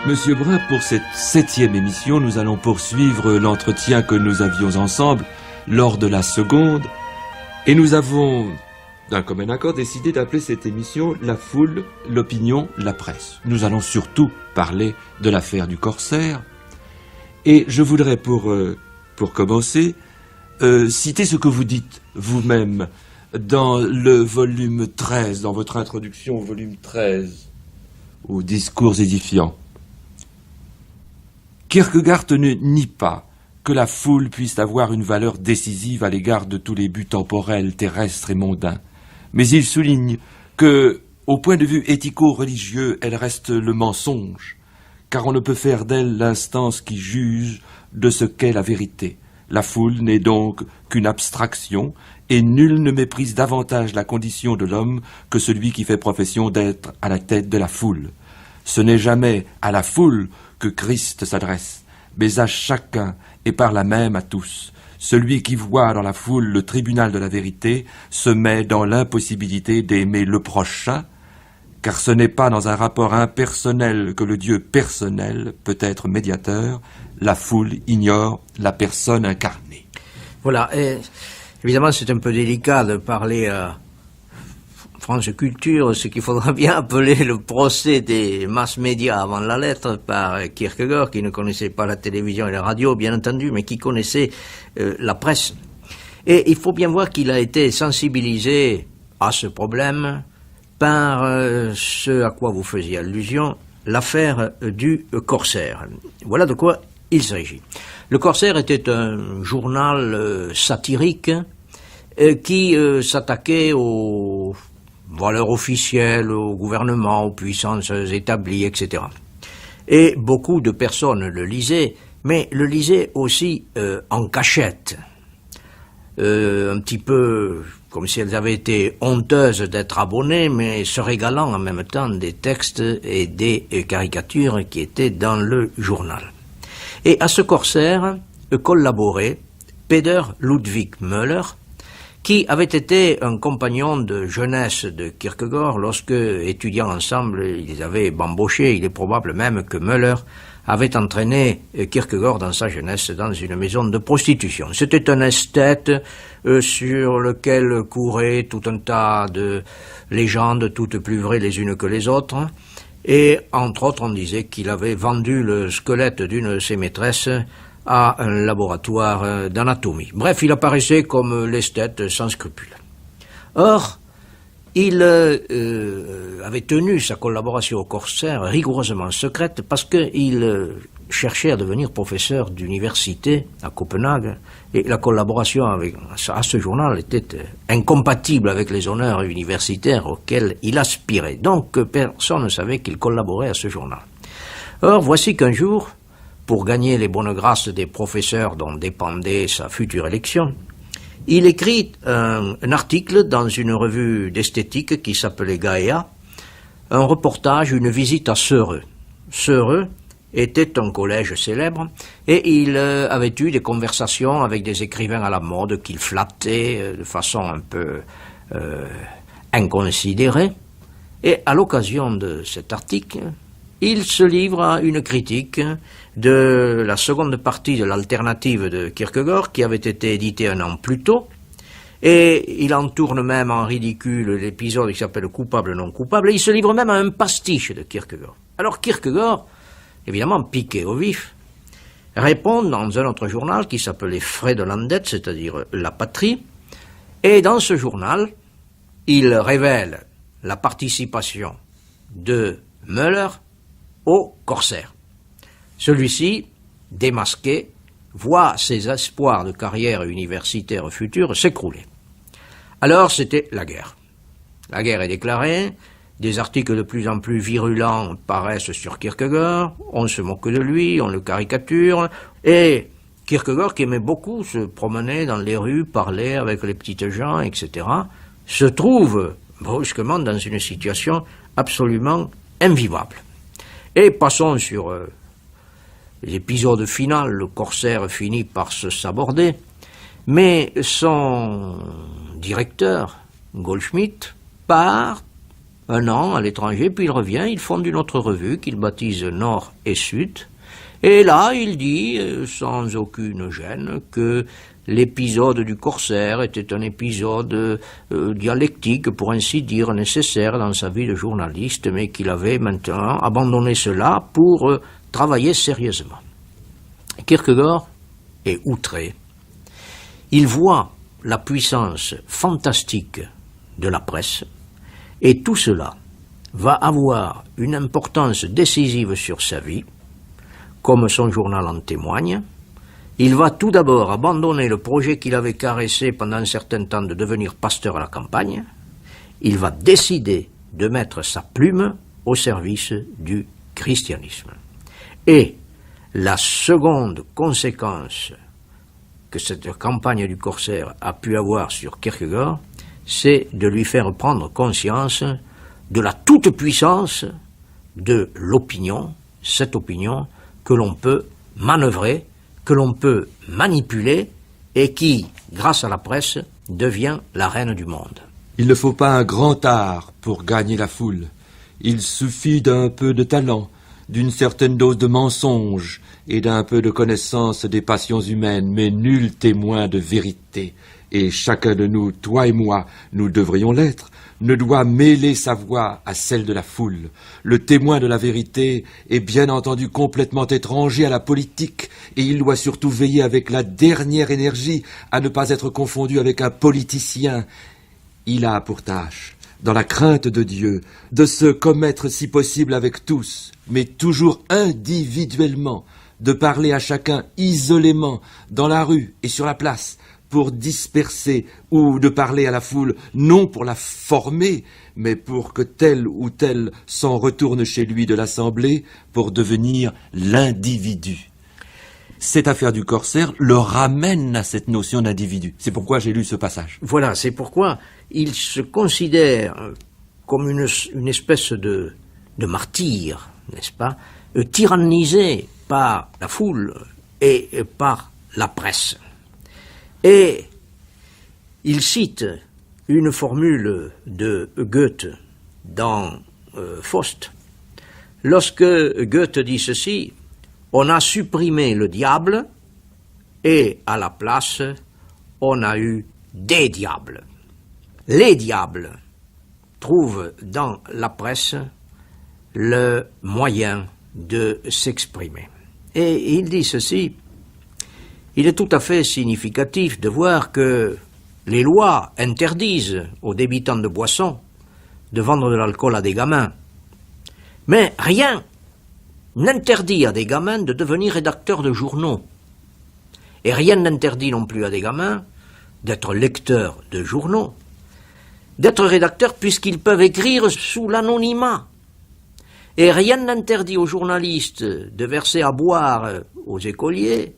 Monsieur Brun, pour cette 7e émission, nous allons poursuivre l'entretien que nous avions ensemble lors de la seconde. Et nous avons, d'un commun accord, décidé d'appeler cette émission « La foule, l'opinion, la presse ». Nous allons surtout parler de l'affaire du Corsaire. Et je voudrais, pour commencer, citer ce que vous dites vous-même dans le volume 13, dans votre introduction au volume 13, aux discours édifiants. Kierkegaard ne nie pas que la foule puisse avoir une valeur décisive à l'égard de tous les buts temporels, terrestres et mondains. Mais il souligne que, au point de vue éthico-religieux, elle reste le mensonge, car on ne peut faire d'elle l'instance qui juge de ce qu'est la vérité. La foule n'est donc qu'une abstraction, et nul ne méprise davantage la condition de l'homme que celui qui fait profession d'être à la tête de la foule. Ce n'est jamais à la foule que Christ s'adresse, mais à chacun et par là même à tous. Celui qui voit dans la foule le tribunal de la vérité se met dans l'impossibilité d'aimer le prochain, car ce n'est pas dans un rapport impersonnel que le Dieu personnel peut être médiateur. La foule ignore la personne incarnée. Voilà, et évidemment c'est un peu délicat de parler à France Culture, ce qu'il faudra bien appeler le procès des mass médias avant la lettre par Kierkegaard, qui ne connaissait pas la télévision et la radio, bien entendu, mais qui connaissait la presse. Et il faut bien voir qu'il a été sensibilisé à ce problème par ce à quoi vous faisiez allusion, l'affaire du Corsaire. Voilà de quoi il s'agit. Le Corsaire était un journal satirique qui s'attaquait aux valeurs officielles, au gouvernement, aux puissances établies, etc. Et beaucoup de personnes le lisaient, mais le lisaient aussi en cachette. Un petit peu comme si elles avaient été honteuses d'être abonnées, mais se régalant en même temps des textes et des caricatures qui étaient dans le journal. Et à ce Corsaire collaborait Peter Ludwig Müller, qui avait été un compagnon de jeunesse de Kierkegaard lorsque, étudiant ensemble, ils avaient bamboché. Il est probable même que Müller avait entraîné Kierkegaard dans sa jeunesse dans une maison de prostitution. C'était un esthète sur lequel courait tout un tas de légendes, toutes plus vraies les unes que les autres. Et entre autres, on disait qu'il avait vendu le squelette d'une de ses maîtresses à un laboratoire d'anatomie. Bref, il apparaissait comme l'esthète sans scrupules. Or, il avait tenu sa collaboration au Corsaire rigoureusement secrète parce qu'il cherchait à devenir professeur d'université à Copenhague et la collaboration à ce journal était incompatible avec les honneurs universitaires auxquels il aspirait. Donc personne ne savait qu'il collaborait à ce journal. Or, voici qu'un jour, pour gagner les bonnes grâces des professeurs dont dépendait sa future élection, il écrit un article dans une revue d'esthétique qui s'appelait Gaïa, un reportage, une visite à Sœreux. Sœreux était un collège célèbre et il avait eu des conversations avec des écrivains à la mode qu'il flattait de façon un peu inconsidérée. Et à l'occasion de cet article, il se livre à une critique de la seconde partie de l'alternative de Kierkegaard qui avait été éditée un an plus tôt, et il en tourne même en ridicule l'épisode qui s'appelle « Coupable, non coupable », et il se livre même à un pastiche de Kierkegaard. Alors Kierkegaard, évidemment piqué au vif, répond dans un autre journal qui s'appelait Fredelandet, c'est-à-dire La Patrie, et dans ce journal, il révèle la participation de Müller au Corsaire. Celui-ci, démasqué, voit ses espoirs de carrière universitaire future s'écrouler. Alors c'était la guerre. La guerre est déclarée, des articles de plus en plus virulents paraissent sur Kierkegaard, on se moque de lui, on le caricature, et Kierkegaard, qui aimait beaucoup se promener dans les rues, parler avec les petites gens, etc., se trouve brusquement dans une situation absolument invivable. Et passons sur l'épisode final, le Corsaire finit par se saborder, mais son directeur, Goldschmidt, part un an à l'étranger, puis il revient, il fonde une autre revue qu'il baptise Nord et Sud. Et là, il dit, sans aucune gêne, que l'épisode du Corsaire était un épisode dialectique, pour ainsi dire, nécessaire dans sa vie de journaliste, mais qu'il avait maintenant abandonné cela pour travailler sérieusement. Kierkegaard est outré. Il voit la puissance fantastique de la presse, et tout cela va avoir une importance décisive sur sa vie, comme son journal en témoigne. Il va tout d'abord abandonner le projet qu'il avait caressé pendant un certain temps de devenir pasteur à la campagne. Il va décider de mettre sa plume au service du christianisme. Et la seconde conséquence que cette campagne du Corsaire a pu avoir sur Kierkegaard, c'est de lui faire prendre conscience de la toute-puissance de l'opinion, cette opinion que l'on peut manœuvrer, que l'on peut manipuler et qui, grâce à la presse, devient la reine du monde. Il ne faut pas un grand art pour gagner la foule. Il suffit d'un peu de talent, d'une certaine dose de mensonge et d'un peu de connaissance des passions humaines, mais nul témoin de vérité. Et chacun de nous, toi et moi, nous devrions l'être, ne doit mêler sa voix à celle de la foule. Le témoin de la vérité est bien entendu complètement étranger à la politique, et il doit surtout veiller avec la dernière énergie à ne pas être confondu avec un politicien. Il a pour tâche, dans la crainte de Dieu, de se commettre si possible avec tous, mais toujours individuellement, de parler à chacun isolément, dans la rue et sur la place, pour disperser, ou de parler à la foule, non pour la former, mais pour que tel ou tel s'en retourne chez lui de l'Assemblée pour devenir l'individu. Cette affaire du Corsaire le ramène à cette notion d'individu. C'est pourquoi j'ai lu ce passage. Voilà, c'est pourquoi il se considère comme une espèce de martyr, n'est-ce pas, tyrannisé par la foule et par la presse. Et il cite une formule de Goethe dans Faust. Lorsque Goethe dit ceci, on a supprimé le diable et à la place, on a eu des diables. Les diables trouvent dans la presse le moyen de s'exprimer. Et il dit ceci, il est tout à fait significatif de voir que les lois interdisent aux débitants de boissons de vendre de l'alcool à des gamins. Mais rien n'interdit à des gamins de devenir rédacteurs de journaux. Et rien n'interdit non plus à des gamins d'être lecteurs de journaux, d'être rédacteurs puisqu'ils peuvent écrire sous l'anonymat. Et rien n'interdit aux journalistes de verser à boire aux écoliers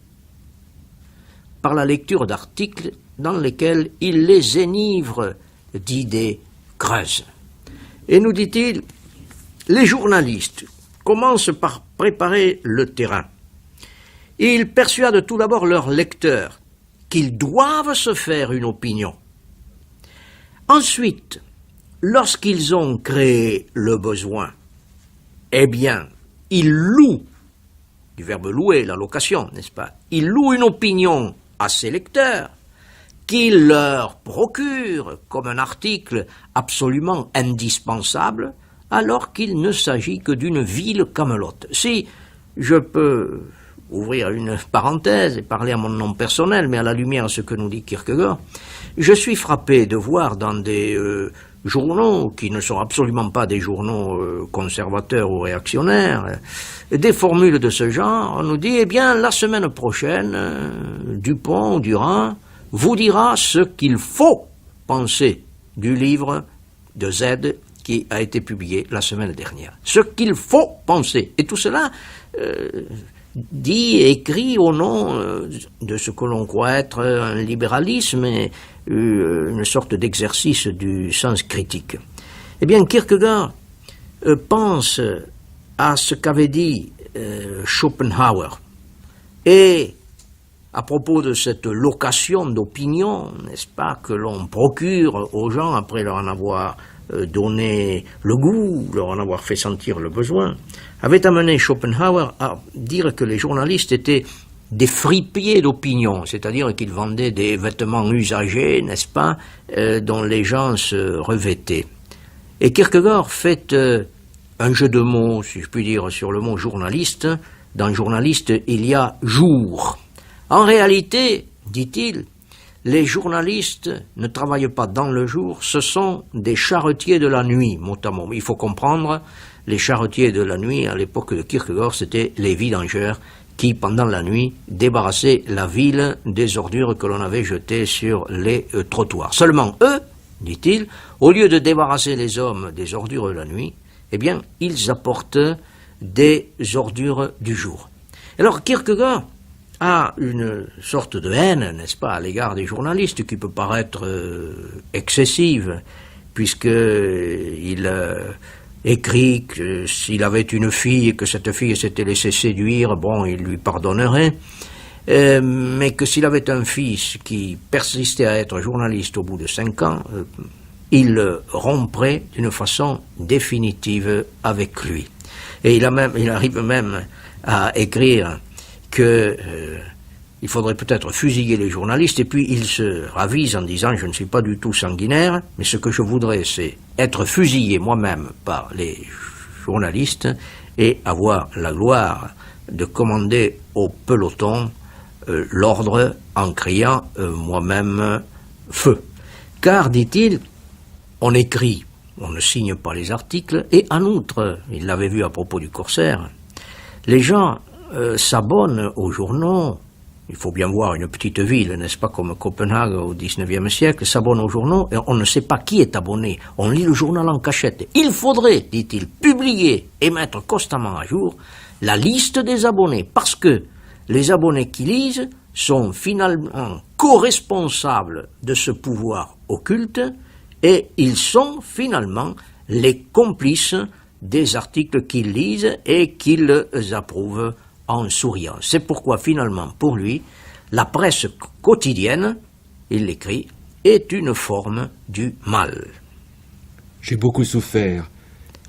par la lecture d'articles dans lesquels ils les énivrent d'idées creuses. Et nous dit-il, les journalistes commencent par préparer le terrain. Ils persuadent tout d'abord leurs lecteurs qu'ils doivent se faire une opinion. Ensuite, lorsqu'ils ont créé le besoin, eh bien, ils louent, du verbe louer, la location, n'est-ce pas? Ils louent une opinion à ses lecteurs, qui leur procure comme un article absolument indispensable, alors qu'il ne s'agit que d'une vile camelote. Si je peux ouvrir une parenthèse et parler à mon nom personnel, mais à la lumière de ce que nous dit Kierkegaard, je suis frappé de voir dans des journaux, qui ne sont absolument pas des journaux conservateurs ou réactionnaires, des formules de ce genre. On nous dit, eh bien, la semaine prochaine, Dupont ou Durand vous dira ce qu'il faut penser du livre de Z qui a été publié la semaine dernière. Ce qu'il faut penser. Et tout cela dit et écrit au nom de ce que l'on croit être un libéralisme et une sorte d'exercice du sens critique. Eh bien, Kierkegaard pense à ce qu'avait dit Schopenhauer. Et à propos de cette location d'opinion, n'est-ce pas, que l'on procure aux gens après leur en avoir donné le goût, leur en avoir fait sentir le besoin, avait amené Schopenhauer à dire que les journalistes étaient des fripiers d'opinion, c'est-à-dire qu'ils vendaient des vêtements usagés, n'est-ce pas, dont les gens se revêtaient. Et Kierkegaard fait un jeu de mots, si je puis dire, sur le mot journaliste. Dans journaliste, il y a jour. En réalité, dit-il, les journalistes ne travaillent pas dans le jour, ce sont des charretiers de la nuit, mot à mot. Il faut comprendre, les charretiers de la nuit, à l'époque de Kierkegaard, c'était les vidangeurs qui, pendant la nuit, débarrassaient la ville des ordures que l'on avait jetées sur les trottoirs. Seulement eux, dit-il, au lieu de débarrasser les hommes des ordures de la nuit, eh bien, ils apportent des ordures du jour. Alors, Kierkegaard a une sorte de haine, n'est-ce pas, à l'égard des journalistes, qui peut paraître excessive, puisqu'il écrit que s'il avait une fille et que cette fille s'était laissée séduire, bon, il lui pardonnerait, mais que s'il avait un fils qui persistait à être journaliste au bout de 5 ans, il romprait d'une façon définitive avec lui. Et il arrive même à écrire que il faudrait peut-être fusiller les journalistes, et puis il se ravise en disant « Je ne suis pas du tout sanguinaire, mais ce que je voudrais, c'est être fusillé moi-même par les journalistes et avoir la gloire de commander au peloton l'ordre en criant moi-même feu. Car, dit-il, on écrit, on ne signe pas les articles, et en outre, il l'avait vu à propos du Corsaire, les gens s'abonnent aux journaux. Il faut bien voir une petite ville, n'est-ce pas, comme Copenhague au XIXe siècle, s'abonne aux journaux et on ne sait pas qui est abonné. On lit le journal en cachette. Il faudrait, dit-il, publier et mettre constamment à jour la liste des abonnés, parce que les abonnés qui lisent sont finalement co-responsables de ce pouvoir occulte et ils sont finalement les complices des articles qu'ils lisent et qu'ils approuvent en souriant. C'est pourquoi finalement, pour lui, la presse quotidienne, il l'écrit, est une forme du mal. J'ai beaucoup souffert.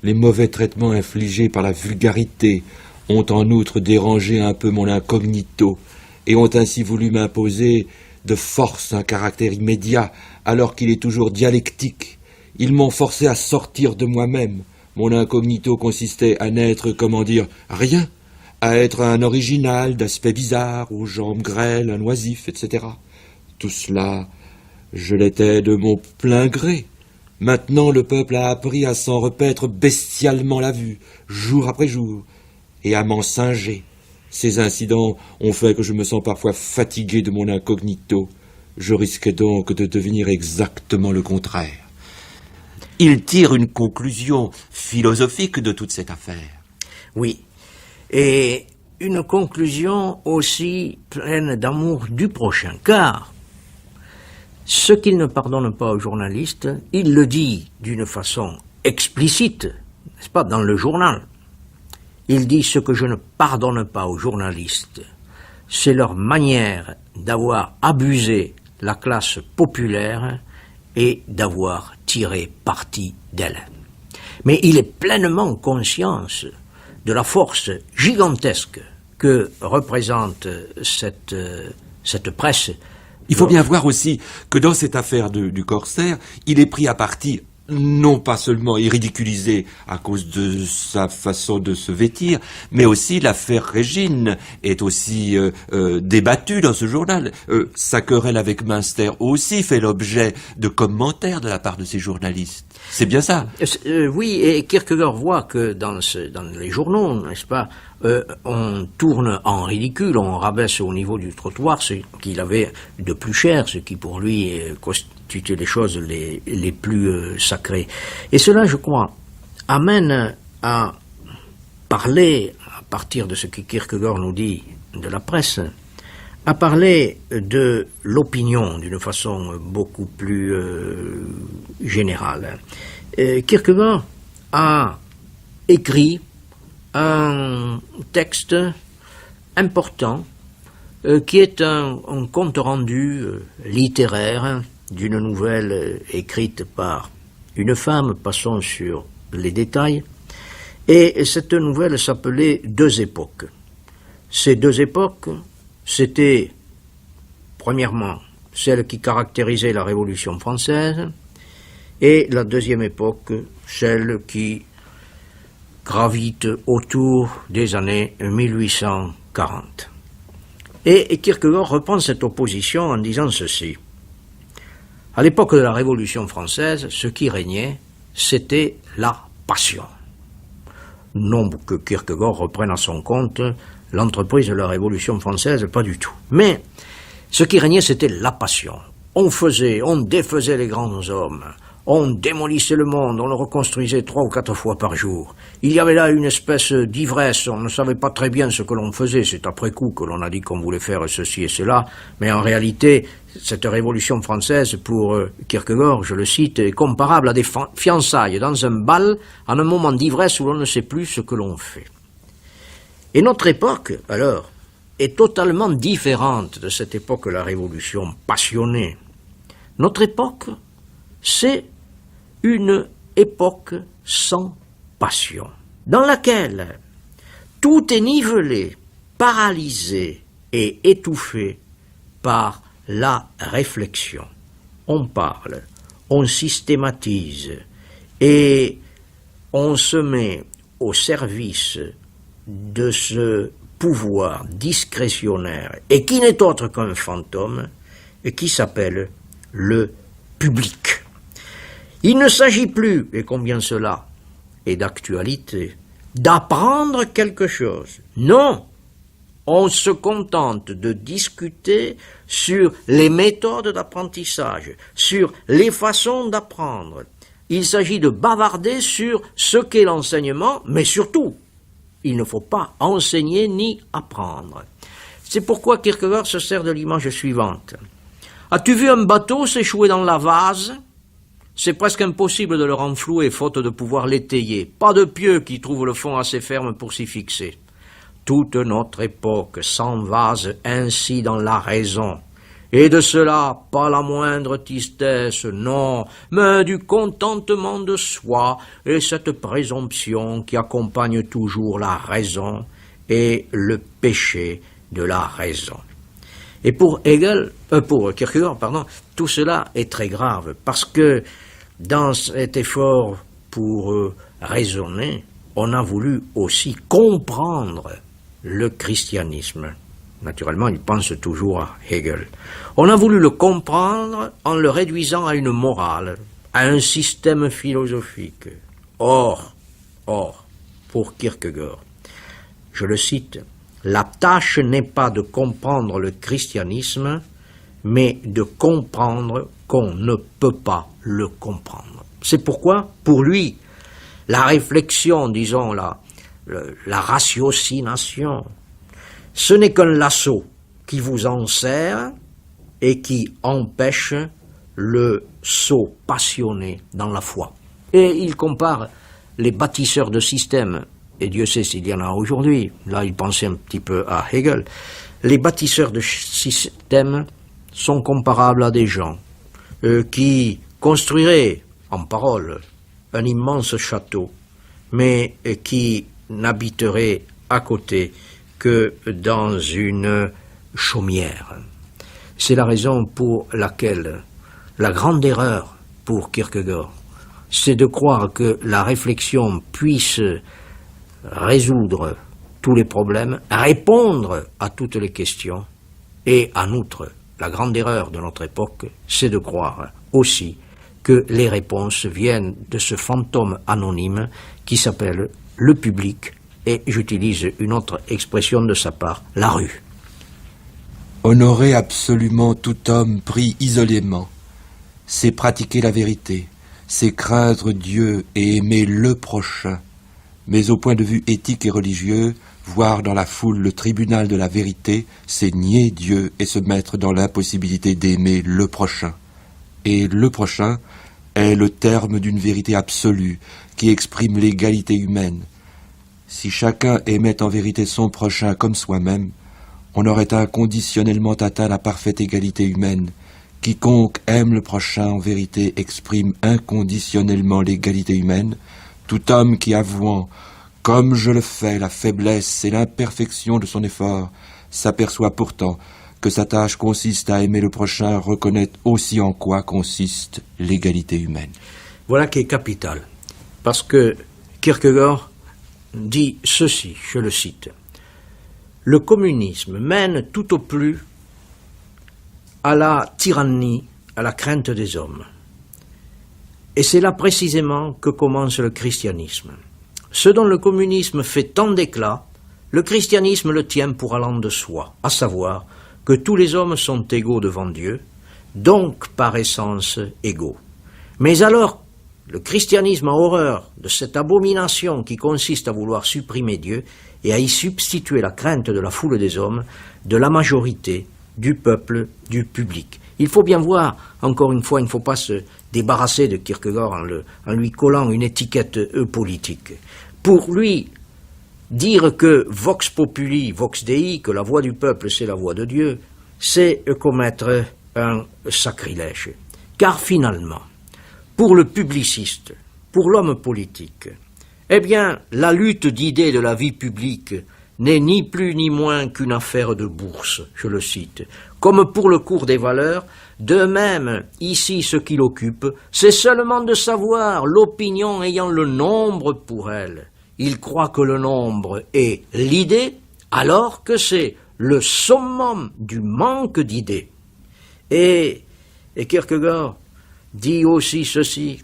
Les mauvais traitements infligés par la vulgarité ont en outre dérangé un peu mon incognito et ont ainsi voulu m'imposer de force un caractère immédiat alors qu'il est toujours dialectique. Ils m'ont forcé à sortir de moi-même. Mon incognito consistait à n'être, comment dire, rien, à être un original d'aspect bizarre, aux jambes grêles, un oisif, etc. Tout cela, je l'étais de mon plein gré. Maintenant, le peuple a appris à s'en repaître bestialement la vue, jour après jour, et à m'en singer. Ces incidents ont fait que je me sens parfois fatigué de mon incognito. Je risquais donc de devenir exactement le contraire. Il tire une conclusion philosophique de toute cette affaire. Oui. Et une conclusion aussi pleine d'amour du prochain, car ce qu'il ne pardonne pas aux journalistes, il le dit d'une façon explicite, n'est-ce pas, dans le journal. Il dit ce que je ne pardonne pas aux journalistes, c'est leur manière d'avoir abusé la classe populaire et d'avoir tiré parti d'elle. Mais il est pleinement conscient de la force gigantesque que représente cette presse. Il faut bien voir aussi que dans cette affaire du Corsaire, il est pris à partie, non pas seulement et ridiculisé à cause de sa façon de se vêtir, mais aussi l'affaire Régine est aussi débattue dans ce journal. Sa querelle avec Münster aussi fait l'objet de commentaires de la part de ces journalistes. C'est bien ça. Oui, et Kierkegaard voit que dans les journaux, n'est-ce pas, on tourne en ridicule, on rabaisse au niveau du trottoir ce qu'il avait de plus cher, ce qui pour lui constituait les choses les plus sacrées. Et cela, je crois, amène à parler, à partir de ce que Kierkegaard nous dit de la presse, à parler de l'opinion d'une façon beaucoup plus générale. Kierkegaard a écrit un texte important qui est un compte-rendu littéraire d'une nouvelle écrite par une femme, passons sur les détails, et cette nouvelle s'appelait Deux époques. Ces deux époques, c'était, premièrement, celle qui caractérisait la Révolution française, et la deuxième époque, celle qui gravite autour des années 1840. Et Kierkegaard reprend cette opposition en disant ceci. À l'époque de la Révolution française, ce qui régnait, c'était la passion. Non que Kierkegaard reprenne à son compte l'entreprise de la Révolution française, pas du tout. Mais ce qui régnait, c'était la passion. On défaisait les grands hommes. On démolissait le monde, on le reconstruisait 3 ou 4 fois par jour. Il y avait là une espèce d'ivresse, on ne savait pas très bien ce que l'on faisait, c'est après coup que l'on a dit qu'on voulait faire ceci et cela, mais en réalité, cette révolution française, pour Kierkegaard, je le cite, est comparable à des fiançailles dans un bal, en un moment d'ivresse où l'on ne sait plus ce que l'on fait. Et notre époque, alors, est totalement différente de cette époque de la révolution passionnée. Notre époque, c'est une époque sans passion, dans laquelle tout est nivelé, paralysé et étouffé par la réflexion. On parle, on systématise et on se met au service de ce pouvoir discrétionnaire et qui n'est autre qu'un fantôme et qui s'appelle le public. Il ne s'agit plus, et combien cela est d'actualité, d'apprendre quelque chose. Non, on se contente de discuter sur les méthodes d'apprentissage, sur les façons d'apprendre. Il s'agit de bavarder sur ce qu'est l'enseignement, mais surtout, il ne faut pas enseigner ni apprendre. C'est pourquoi Kierkegaard se sert de l'image suivante. As-tu vu un bateau s'échouer dans la vase ? C'est presque impossible de le renflouer, faute de pouvoir l'étayer. Pas de pieu qui trouve le fond assez ferme pour s'y fixer. Toute notre époque s'envase ainsi dans la raison. Et de cela, pas la moindre tristesse, non, mais du contentement de soi et cette présomption qui accompagne toujours la raison et le péché de la raison. Et pour Kierkegaard, tout cela est très grave, parce que dans cet effort pour raisonner, on a voulu aussi comprendre le christianisme. Naturellement, il pense toujours à Hegel. On a voulu le comprendre en le réduisant à une morale, à un système philosophique. Or, pour Kierkegaard, je le cite, la tâche n'est pas de comprendre le christianisme, mais de comprendre qu'on ne peut pas le comprendre. C'est pourquoi, pour lui, la réflexion, disons, la ratiocination, ce n'est qu'un lasso qui vous enserre et qui empêche le saut passionné dans la foi. Et il compare les bâtisseurs de systèmes, et Dieu sait s'il y en a aujourd'hui, là il pensait un petit peu à Hegel, les bâtisseurs de systèmes sont comparables à des gens qui construiraient, en parole, un immense château, mais qui n'habiteraient à côté que dans une chaumière. C'est la raison pour laquelle la grande erreur pour Kierkegaard, c'est de croire que la réflexion puisse résoudre tous les problèmes, répondre à toutes les questions, et en outre, la grande erreur de notre époque, c'est de croire aussi que les réponses viennent de ce fantôme anonyme qui s'appelle le public, et j'utilise une autre expression de sa part, la rue. Honorer absolument tout homme pris isolément, c'est pratiquer la vérité, c'est craindre Dieu et aimer le prochain. Mais au point de vue éthique et religieux, voir dans la foule le tribunal de la vérité, c'est nier Dieu et se mettre dans l'impossibilité d'aimer le prochain. Et le prochain est le terme d'une vérité absolue qui exprime l'égalité humaine. Si chacun aimait en vérité son prochain comme soi-même, on aurait inconditionnellement atteint la parfaite égalité humaine, Quiconque aime le prochain en vérité exprime inconditionnellement l'égalité humaine. Tout homme qui avouant, comme je le fais, la faiblesse et l'imperfection de son effort, s'aperçoit pourtant que sa tâche consiste à aimer le prochain, reconnaît aussi en quoi consiste l'égalité humaine. Voilà qui est capital, parce que Kierkegaard dit ceci, je le cite, « Le communisme mène tout au plus à la tyrannie, à la crainte des hommes. Et c'est là précisément que commence le christianisme. Ce dont le communisme fait tant d'éclat, le christianisme le tient pour allant de soi, à savoir que tous les hommes sont égaux devant Dieu, donc par essence égaux. Mais alors, le christianisme a horreur de cette abomination qui consiste à vouloir supprimer Dieu et à y substituer la crainte de la foule des hommes, de la majorité, du peuple, du public. Il faut bien voir, encore une fois, il ne faut pas se débarrasser de Kierkegaard en lui collant une étiquette politique. Pour lui, dire que vox populi, vox dei, que la voix du peuple c'est la voix de Dieu, c'est commettre un sacrilège. Car finalement, pour le publiciste, pour l'homme politique, eh bien, la lutte d'idées de la vie publique n'est ni plus ni moins qu'une affaire de bourse, je le cite. Comme pour le cours des valeurs, de même, ici, ce qui l'occupe, c'est seulement de savoir l'opinion ayant le nombre pour elle. Il croit que le nombre est l'idée, alors que c'est le summum du manque d'idées. Et Kierkegaard dit aussi ceci,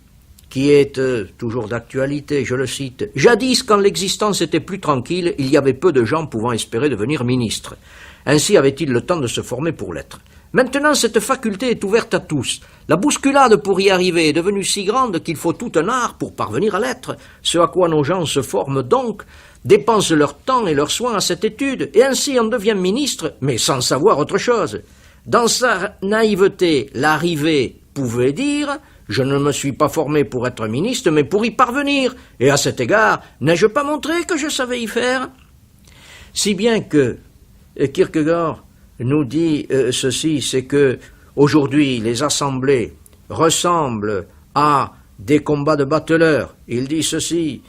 qui est toujours d'actualité, je le cite. « Jadis, quand l'existence était plus tranquille, il y avait peu de gens pouvant espérer devenir ministres. Ainsi avait-il le temps de se former pour l'être. Maintenant, cette faculté est ouverte à tous. La bousculade pour y arriver est devenue si grande qu'il faut tout un art pour parvenir à l'être, ce à quoi nos gens se forment donc, dépensent leur temps et leurs soins à cette étude, et ainsi on devient ministre, mais sans savoir autre chose. Dans sa naïveté, l'arrivée pouvait dire « Je ne me suis pas formé pour être ministre, mais pour y parvenir, et à cet égard, n'ai-je pas montré que je savais y faire ?» Si bien que Kierkegaard nous dit ceci, c'est que aujourd'hui les assemblées ressemblent à des combats de bateleurs. Il dit ceci,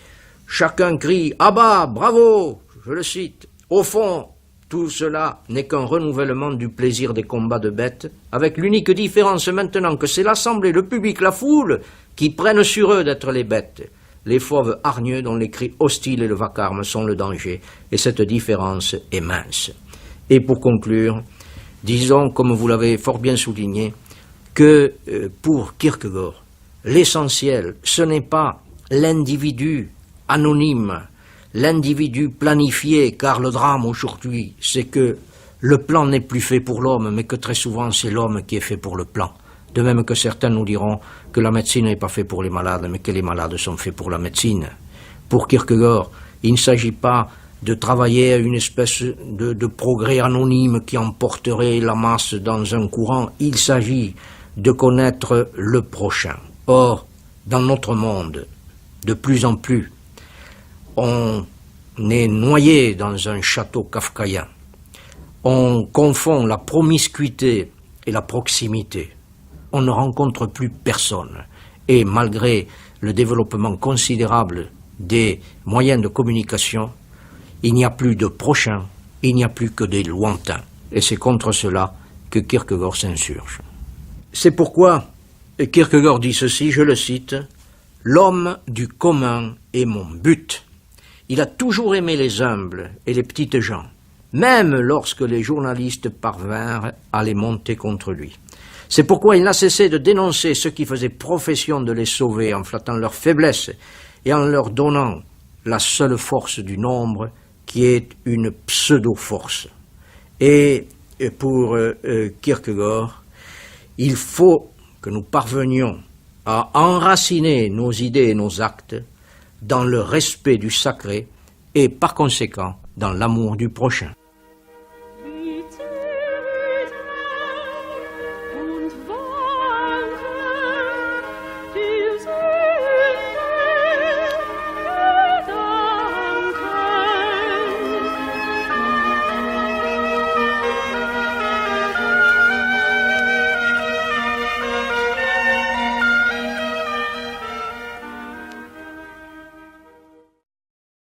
chacun crie « Ah bah, bravo !» Je le cite. Au fond, tout cela n'est qu'un renouvellement du plaisir des combats de bêtes, avec l'unique différence maintenant que c'est l'assemblée, le public, la foule, qui prennent sur eux d'être les bêtes. Les fauves hargneux dont les cris hostiles et le vacarme sont le danger, et cette différence est mince. Et pour conclure, disons, comme vous l'avez fort bien souligné, que pour Kierkegaard, l'essentiel, ce n'est pas l'individu anonyme, l'individu planifié, car le drame aujourd'hui, c'est que le plan n'est plus fait pour l'homme, mais que très souvent c'est l'homme qui est fait pour le plan. De même que certains nous diront que la médecine n'est pas faite pour les malades, mais que les malades sont faits pour la médecine. Pour Kierkegaard, il ne s'agit pas de travailler à une espèce de progrès anonyme qui emporterait la masse dans un courant. Il s'agit de connaître le prochain. Or, dans notre monde, de plus en plus, on est noyé dans un château kafkaïen. On confond la promiscuité et la proximité. On ne rencontre plus personne. Et malgré le développement considérable des moyens de communication, il n'y a plus de prochains, il n'y a plus que des lointains. Et c'est contre cela que Kierkegaard s'insurge. C'est pourquoi Kierkegaard dit ceci, je le cite, « L'homme du commun est mon but. Il a toujours aimé les humbles et les petites gens, même lorsque les journalistes parvinrent à les monter contre lui. C'est pourquoi il n'a cessé de dénoncer ceux qui faisaient profession de les sauver en flattant leur faiblesse et en leur donnant la seule force du nombre qui est une pseudo-force. » Et pour Kierkegaard, il faut que nous parvenions à enraciner nos idées et nos actes dans le respect du sacré et par conséquent dans l'amour du prochain.